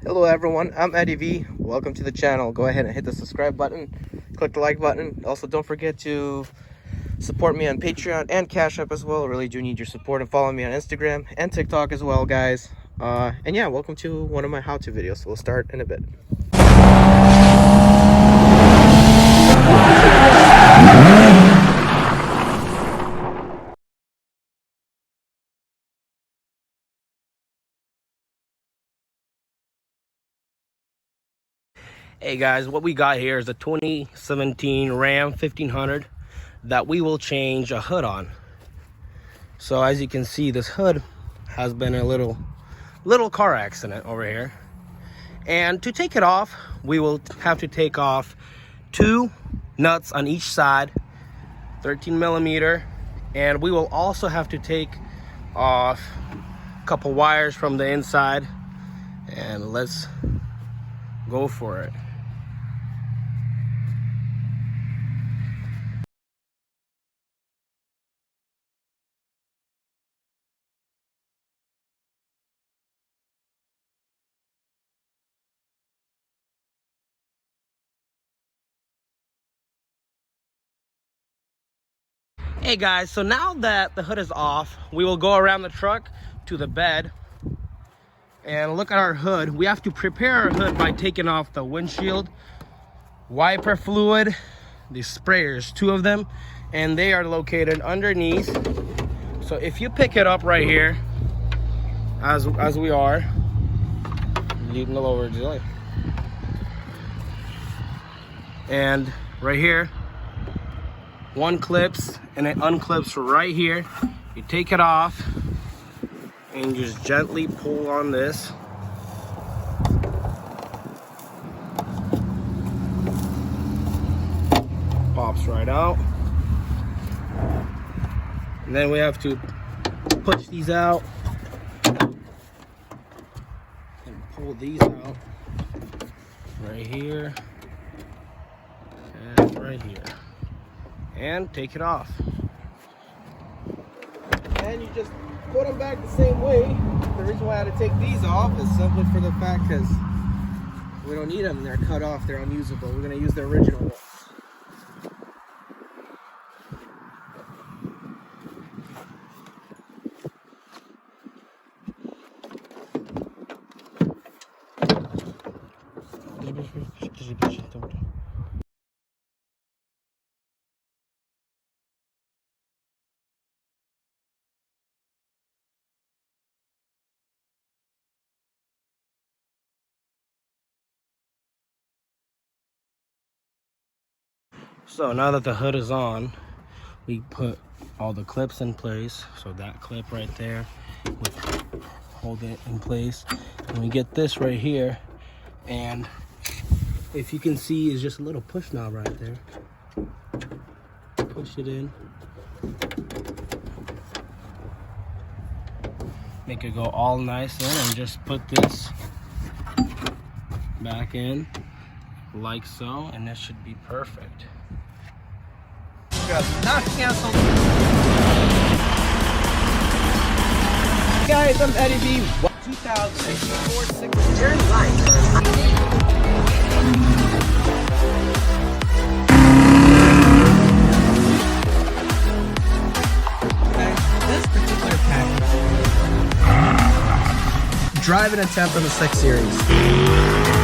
Hello everyone, I'm Eddie V. Welcome to the channel. Go ahead and hit the subscribe button, click the like button. Also, don't forget to support me on Patreon and Cash App as well. I really do need your support, and follow me on Instagram and TikTok as well, guys. And yeah, welcome to one of my how-to videos. So we'll start in a bit. Hey guys, what we got here is a 2017 Ram 1500 that we will change a hood on. So as you can see, this hood has been a little car accident over here. And to take it off, we will have to take off 2 nuts on each side, 13 millimeter. And we will also have to take off a couple wires from the inside. And let's go for it. Hey guys, so now that the hood is off, we will go around the truck to the bed and look at our hood. We have to prepare our hood by taking off the windshield wiper fluid, the sprayers, 2 of them, and they are located underneath. So if you pick it up right here, as we are, leaving the lower delay, and right here, one clips and it unclips right here. You take it off and just gently pull on this. Pops right out. And then we have to push these out and pull these out right here and right here. And take it off. And you just put them back the same way. The reason why I had to take these off is simply for the fact because we don't need them. They're cut off. They're unusable. We're going to use the original ones. So now that the hood is on, we put all the clips in place. So that clip right there, we hold it in place. And we get this right here. And if you can see, it's just a little push knob right there. Push it in. Make it go all nice in, and just put this back in like so, and this should be perfect. Not canceled. Guys, I'm Eddie V. 2004 turn right. This particular package, drive an attempt on the 6 Series.